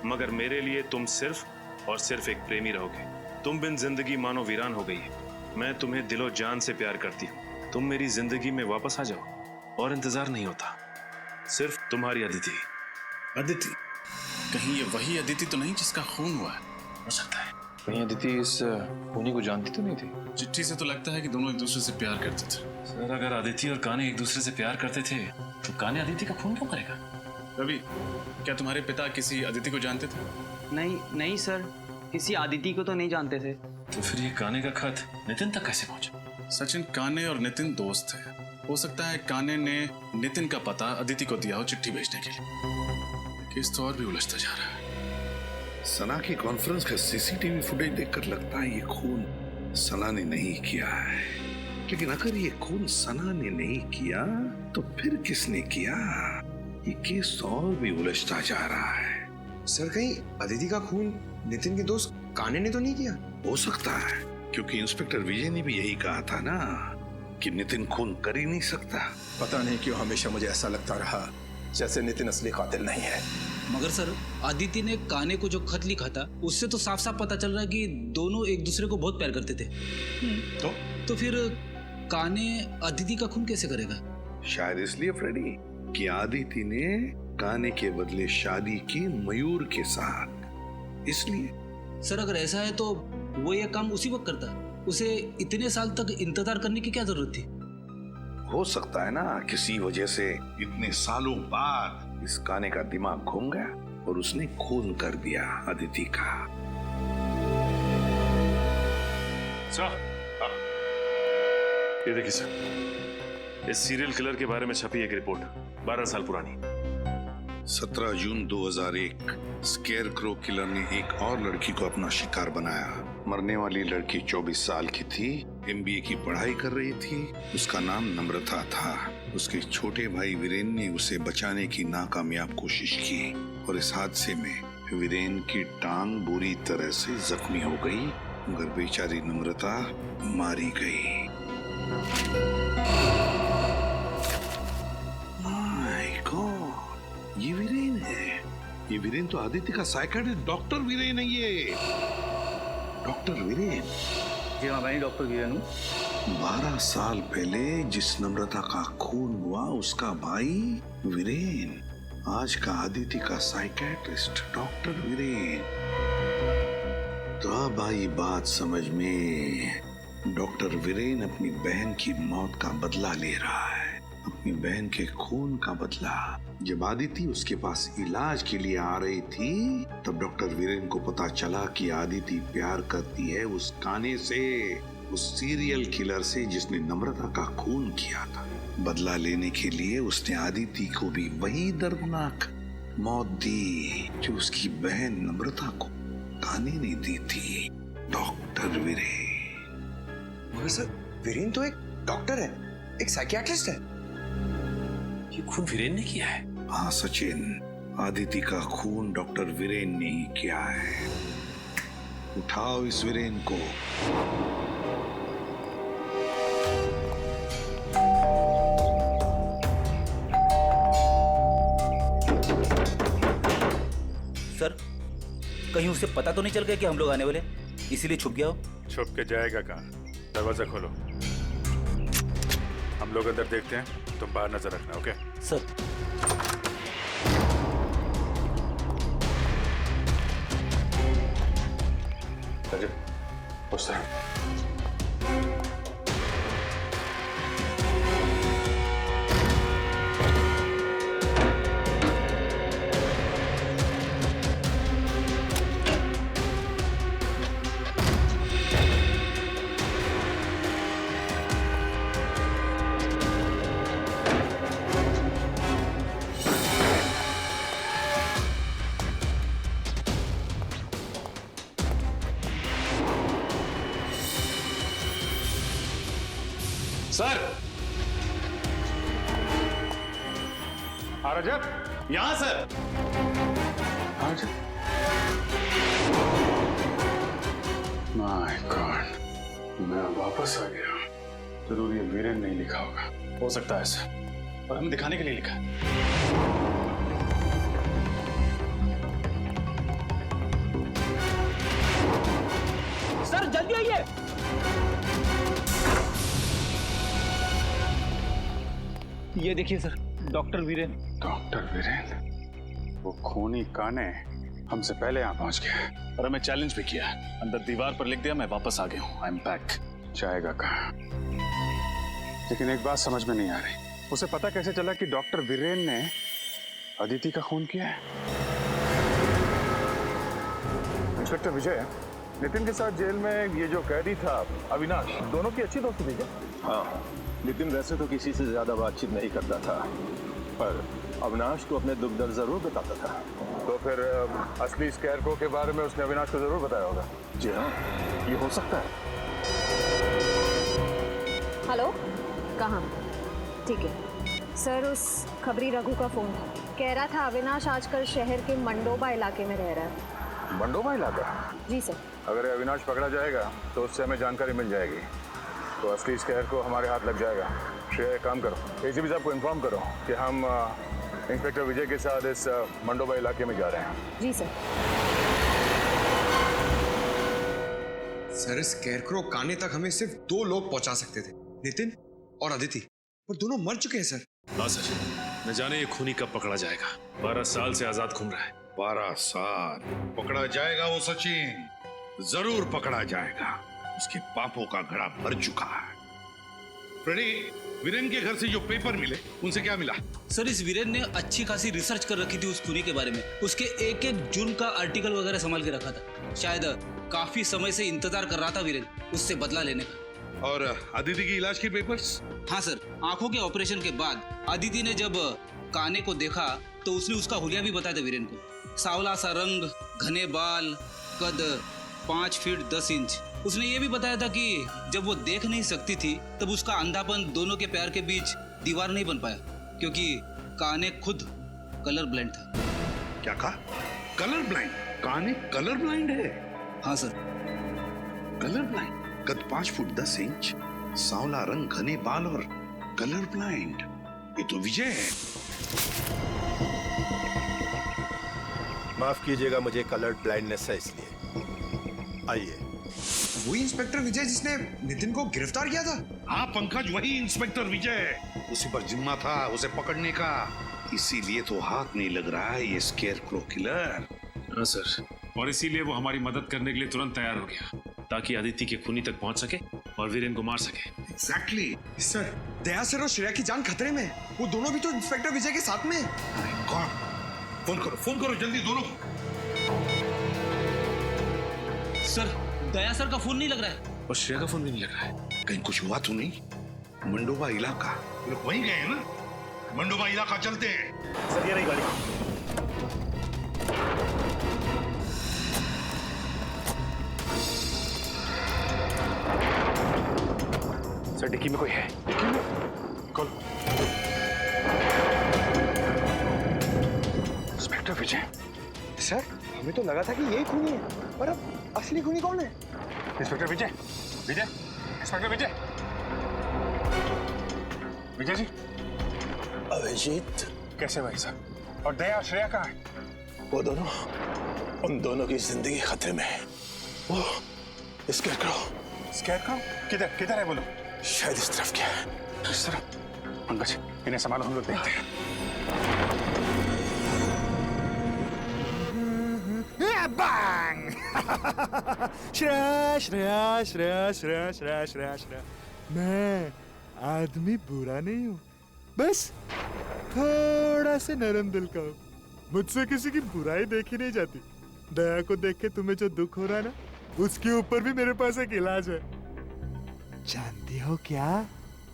मगर मेरे लिए तुम सिर्फ और सिर्फ एक प्रेमी रहोगे। तुम बिन जिंदगी मानो वीरान हो गई है। मैं तुम्हें दिलो जान से प्यार करती हूँ। तुम मेरी जिंदगी में वापस आ जाओ और इंतजार नहीं होता। सिर्फ तुम्हारी अदिति। अदिति? कहीं ये वही अदिति तो नहीं जिसका खून हुआ है? हो सकता है। कहीं अदिति इस खूनी को जानती तो नहीं थी? चिट्ठी से तो लगता है कि दोनों एक दूसरे से प्यार करते थे। सर, अगर अदिति और काने एक दूसरे से प्यार करते थे तो काने अदिति का खून क्यों करेगा? रवि, क्या तुम्हारे पिता किसी अदिति को जानते थे? नहीं सर, किसी अदिति को तो नहीं जानते थे। तो फिर ये काने का खत नितिन तक कैसे पहुंचा? सचिन, काने और नितिन दोस्त थे। हो सकता है काने ने नितिन का पता अदिति को दिया हो चिट्ठी भेजने के लिए। केस तो और भी उलझता जा रहा है। सना की कॉन्फ्रेंस का सीसीटीवी फुटेज देखकर लगता है ये खून सना ने नहीं किया है। लेकिन अगर ये खून सना ने नहीं किया तो फिर किसने किया? ये केस और भी उलझता जा रहा है। सर, कहीं अदिति का खून नितिन के दोस्त काने ने तो नहीं किया? हो सकता है, क्योंकि इंस्पेक्टर विजय ने भी यही कहा था ना कि नितिन खून कर ही नहीं सकता। पता नहीं क्यों हमेशा मुझे ऐसा लगता रहा जैसे नितिन असली कातिल नहीं है। मगर सर, आदिति ने काने को जो खत लिखा था उससे तो साफ साफ पता चल रहा है कि दोनों एक दूसरे को बहुत प्यार करते थे। तो फिर काने अदिति का खून कैसे करेगा? शायद इसलिए फ्रेडी कि आदिति ने काने के बदले शादी की मयूर के साथ, इसलिए। सर, अगर ऐसा है तो वो ये काम उसी वक्त करता। उसे इतने साल तक इंतजार करने की क्या जरूरत थी? हो सकता है ना किसी वजह से इतने सालों बाद इस काने का दिमाग घूम गया और उसने खून कर दिया अदिति का। सर, ये देखिए सर, इस सीरियल किलर के बारे में छपी एक रिपोर्ट 12 साल पुरानी। 17 जून 2001 स्केयरक्रो किलर ने एक और लड़की को अपना शिकार बनाया। मरने वाली लड़की 24 साल की थी, MBA की पढ़ाई कर रही थी। उसका नाम नम्रता था। उसके छोटे भाई वीरेन ने उसे बचाने की नाकामयाब कोशिश की और इस हादसे में वीरेन की टांग बुरी तरह से जख्मी हो गई, मगर बेचारी नम्रता मारी गई। माय गॉड, ये वीरेन है। ये वीरेन तो आदित्य का साइकियाट्रिस्ट डॉक्टर वीरेन है। ये डॉक्टर वीरेन। जी हाँ, मैं डॉक्टर वीरेन हूँ। 12 साल पहले जिस नम्रता का खून हुआ उसका भाई वीरेन, आज का आदित्य का साइकियाट्रिस्ट डॉक्टर वीरेन। तो अब आई बात समझ में। डॉक्टर वीरेन अपनी बहन की मौत का बदला ले रहा है, अपनी बहन के खून का बदला। जब आदिति उसके पास इलाज के लिए आ रही थी तब डॉक्टर वीरेन को पता चला कि आदिति प्यार करती है उस काने से, उस सीरियल किलर से जिसने नम्रता का खून किया था। बदला लेने के लिए उसने आदिति को भी वही दर्दनाक मौत दी जो उसकी बहन नम्रता को काने ने दी थी। डॉक्टर वीरेन। मगर सर, वीरेन तो एक डॉक्टर है, एक साइकियाट्रिस्ट है। ये खून वीरेन ने किया है? हाँ सचिन, आदिति का खून डॉक्टर वीरेन ने ही किया है। उठाओ इस वीरेन को। सर, कहीं उसे पता तो नहीं चल गया कि हम लोग आने वाले, इसीलिए छुप गया हो? छुप के जाएगा कहाँ? दरवाजा खोलो, हम लोग अंदर देखते हैं, तुम बाहर नजर रखना। Okay sir. उस तरह। सर, रजब, यहाँ सर। माय गॉड, मैं वापस आ गया। जरूर ये वीरेन नहीं लिखा होगा। हो सकता है ऐसा, और हमें दिखाने के लिए लिखा है। सर जल्दी आइए। ये देखिए sir, doctor Viren. Doctor Viren? वो खूनी काने हमसे पहले यहाँ पहुंच गया और हमें चैलेंज भी किया। अंदर दीवार पर लिख दिया, मैं वापस आ गया हूँ, आई एम बैक। जाएगा कहाँ? लेकिन एक बात समझ में नहीं आ रही, उसे पता कैसे चला कि डॉक्टर वीरेन ने अदिति का खून किया है? इंस्पेक्टर विजय, नितिन के साथ जेल में ये जो कैदी था अविनाश, दोनों की अच्छी दोस्ती थी क्या? हाँ, नितिन वैसे तो किसी से ज्यादा बातचीत नहीं करता था, पर अविनाश को अपने दुख दर्द जरूर बताता था। तो फिर असली स्कैरक्रो के बारे में उसने अविनाश को जरूर बताया होगा। जी हाँ, ये हो सकता है। हेलो, कहाँ? ठीक है सर, उस खबरी रघु का फोन था। कह रहा था अविनाश आजकल शहर के मंडोबा इलाके में रह रहा है। मंडोबा इलाका? जी सर। अगर ये अविनाश पकड़ा जाएगा तो उससे हमें जानकारी मिल जाएगी, तो असली स्कैर को हमारे हाथ लग जाएगा। श्रेया, एक काम करो, एसीपी साहब को इन्फॉर्म करो कि हम इंस्पेक्टर विजय के साथ इस मंडोबा इलाके में जा रहे हैं। जी सर। सर, स्कैरक्रो काने तक हमें सिर्फ 2 लोग पहुंचा सकते थे, नितिन और अदिति, पर दोनों मर चुके हैं सर। हाँ सर, न जाने ये खूनी कब पकड़ा जाएगा। 12 साल से आजाद घूम रहा है। 12 साल पकड़ा जाएगा वो सचिन, जरूर पकड़ा जाएगा। उसके पापों का घड़ा भर चुका है। फ्रेडी, वीरेन के घर से जो पेपर मिले उनसे क्या मिला? सर, इस वीरेन ने अच्छी खासी रिसर्च कर रखी थी उस खूनी के बारे में। उसके एक एक जुर्म का आर्टिकल वगैरह संभाल के रखा था। शायद काफी समय से इंतजार कर रहा था वीरेन उससे बदला लेने का। और अदिति की इलाज के पेपर्स? हाँ सर, आंखों के ऑपरेशन के बाद अदिति ने जब काने को देखा तो उसने उसका हुलिया भी बताया था वीरेन को। सांवला सा रंग, घने बाल, कद 5 फीट 10 इंच। उसने ये भी बताया था कि जब वो देख नहीं सकती थी तब उसका अंधापन दोनों के पैर के बीच दीवार नहीं बन पाया, क्योंकि काने खुद कलर ब्लाइंड था। क्या कहा? Colour blind? काने कलर ब्लाइंड है? हाँ सर। Colour blind? कद 5 फुट 10 इंच, सांवला रंग, घने बाल और कलर ब्लाइंड। ये तो विजय है। माफ कीजिएगा, मुझे कलर ब्लाइंडनेस है इसलिए। आइए। वही इंस्पेक्टर विजय जिसने नितिन को गिरफ्तार किया था? हाँ पंकज, वही इंस्पेक्टर विजय। उसी पर जिम्मा था उसे पकड़ने का, इसीलिए तो हाथ नहीं लग रहा है ये स्केयरक्रो किलर। हाँ सर, और इसीलिए वो हमारी मदद करने के लिए तुरंत तैयार हो गया, ताकि अदिति के खूनी तक पहुंच सके और वीरेन को मार सके। एग्जैक्टली। सर, दया सर और श्रेया की जान खतरे में। वो दोनों भी तो इंस्पेक्टर विजय के साथ में। फोन करो जल्दी दोनों। सर, दया सर का फोन नहीं लग रहा है और श्रेया का फोन भी नहीं लग रहा है। कहीं कुछ हुआ तो नहीं? मंडोबा इलाका, लोग वहीं गए हैं ना? मंडोबा इलाका चलते हैं। सर, ये रही गाड़ी। सर, डिक्की में कोई है। डिक्की में? कॉल। इंस्पेक्टर विजय। सर, हमें तो लगा था कि यही खूनी है, पर अब असली खूनी कौन है? इंस्पेक्टर विजय। विजय, इंस्पेक्टर विजय। विजय जी। अभिजीत, कैसे भाई साहब? और दया, श्रेया कहाँ है? वो दोनों, उन दोनों की जिंदगी खतरे में है। वो स्कैरक्रो किधर किधर है बोलो? शायद इस तरफ क्या है। इस तरफ? पंकज, इन्हें संभालो, हम लोग देखते हैं। बैंग! श्रेया श्रेया श्रेया श्रेया श्रेया श्रेया श्रेया, मैं आदमी बुरा नहीं हूँ, बस थोड़ा से नरम दिल का हूँ। मुझसे किसी की बुराई देखी नहीं जाती। दया को देख के तुम्हें जो दुख हो रहा है ना, उसके ऊपर भी मेरे पास एक इलाज है। जानती हो क्या?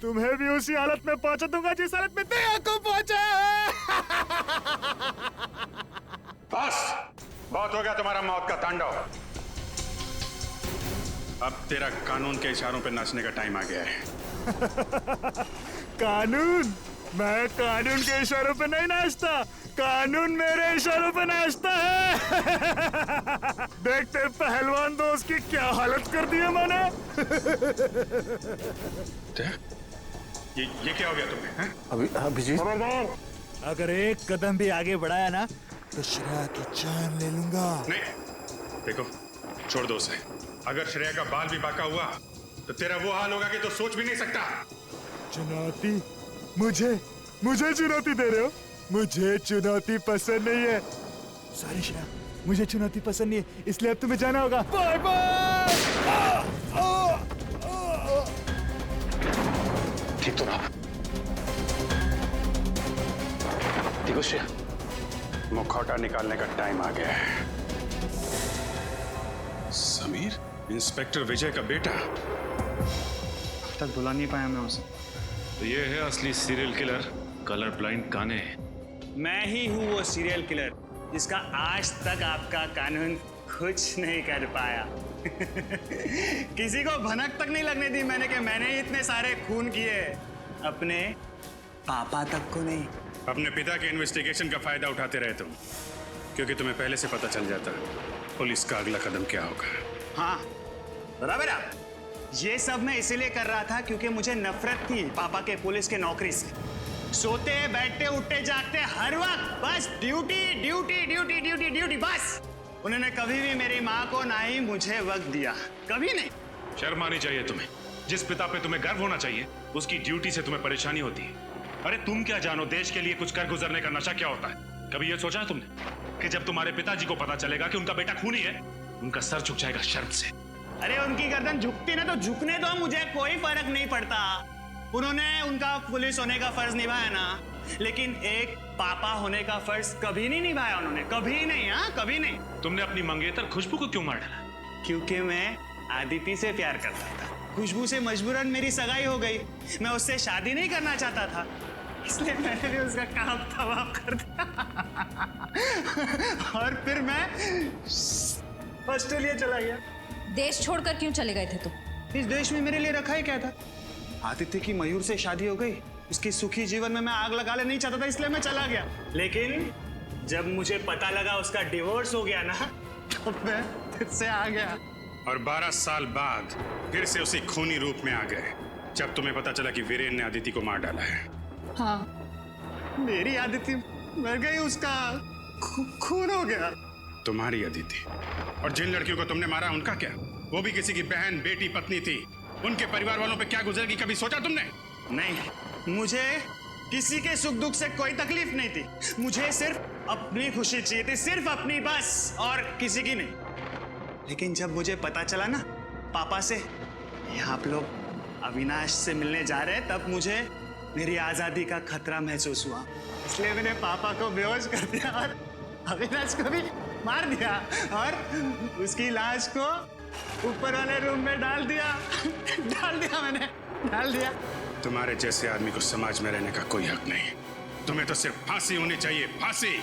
तुम्हें भी उसी हालत में पहुंचा दूंगा जिस हालत में दया को पहुंचा है। बस, बहुत हो गया तुम्हारा मौत का तांडव। अब तेरा कानून के इशारों पे नाचने का टाइम आ गया है। कानून? मैं कानून के इशारों पे नहीं नाचता, कानून मेरे इशारों पे नाचता है। देखते पहलवान दोस्त की क्या हालत कर दी है मैंने। ये क्या हो गया तुम्हें? हैं? अभिजीत, खबरदार, अगर एक कदम भी आगे बढ़ाया ना तो श्रेया की जान ले लूंगा। नहीं, देखो, छोड़ दो उसे। अगर श्रेया का बाल भी बाका हुआ तो तेरा वो हाल होगा कि तो सोच भी नहीं सकता। चुनौती? मुझे चुनौती दे रहे हो? मुझे चुनौती पसंद नहीं है। सॉरी श्रेया, मुझे चुनौती पसंद नहीं है, इसलिए अब तुम्हें जाना होगा। Bye bye. ठीक तो रहा। देखो श्रेया, मुखौटा निकालने का टाइम आ गया है। समीर, इंस्पेक्टर विजय का बेटा। अब तक बुला नहीं पाया मैं उसे। तो ये है असली सीरियल किलर, कलर ब्लाइंड कान्हे। मैं ही हूँ वो सीरियल किलर जिसका आज तक आपका कानून कुछ नहीं कर पाया। किसी को भनक तक नहीं लगने दी मैंने कि मैंने ही इतने सारे खून किए। अपने पापा तक को नहीं। अपने पिता के इन्वेस्टिगेशन का फायदा उठाते रहे तुम, क्योंकि तुम्हें पहले से पता चल जाता पुलिस का अगला कदम क्या होगा। हाँ बराबर। ये सब मैं इसीलिए कर रहा था क्योंकि मुझे नफरत थी पापा के पुलिस के नौकरी से। सोते बैठते उठते जागते हर वक्त बस duty duty duty duty duty बस। उन्होंने कभी भी मेरी माँ को ना ही मुझे वक्त दिया, कभी नहीं। शर्म आनी चाहिए तुम्हें। जिस पिता पे तुम्हें गर्व होना चाहिए उसकी ड्यूटी से तुम्हें परेशानी होती है। अरे तुम क्या जानो देश के लिए कुछ कर गुजरने का नशा क्या होता है? कभी ये सोचा है तुमने कि जब तुम्हारे पिताजी को पता चलेगा कि उनका बेटा खूनी है, उनका सर झुक जाएगा शर्म से? अरे उनकी गर्दन झुकती ना तो झुकने दो, मुझे कोई फर्क नहीं पड़ता। उन्होंने उनका पुलिस होने का फर्ज निभाया ना, लेकिन एक पापा होने का फर्ज कभी नहीं निभाया उन्होंने, कभी नहीं। हाँ कभी नहीं। तुमने अपनी मंगेतर खुशबू को क्यों मार डाला? क्योंकि मैं आदिति से प्यार करता था। खुशबू से मजबूरन मेरी सगाई हो गई। मैं उससे शादी नहीं करना चाहता था, इसलिए मैंने भी उसका काम तबाह कर दिया। और फिर मैं ऑस्ट्रेलिया चला गया। देश छोड़कर क्यों चले गए थे तुम? इस देश में मेरे लिए रखा ही क्या था? आदित्य की मयूर से शादी हो गई, उसके सुखी जीवन में मैं आग लगा ले नहीं चाहता था, इसलिए मैं चला गया। लेकिन जब मुझे पता लगा उसका डिवोर्स हो गया ना, तो मैं फिर से आ गया। और 12 साल बाद फिर से उसी खूनी रूप में आ गए जब तुम्हें पता चला कि वीरेन ने आदिति को मार डाला है। हाँ मेरी आदिति मर गई, उसका खून हो गया। तुम्हारी अदिति? और जिन लड़कियों को तुमने मारा उनका क्या? वो भी किसी की बहन बेटी पत्नी थी। उनके परिवार वालों पे क्या गुजरेगी कभी सोचा तुमने? नहीं, मुझे किसी के सुख दुख से कोई तकलीफ नहीं थी। मुझे सिर्फ अपनी खुशी चाहिए थी, सिर्फ अपनी बस, और किसी की नहीं। लेकिन जब मुझे पता चला ना पापा से आप लोग अविनाश से मिलने जा रहे, तब मुझे मेरी आजादी का खतरा महसूस हुआ। इसलिए मैंने पापा को बेहोश कर दिया और अविनाश को भी मार दिया, और उसकी लाश को ऊपर वाले रूम में डाल दिया। मैंने डाल दिया। तुम्हारे जैसे आदमी को समाज में रहने का कोई हक नहीं। तुम्हें तो सिर्फ फांसी होनी चाहिए, फांसी।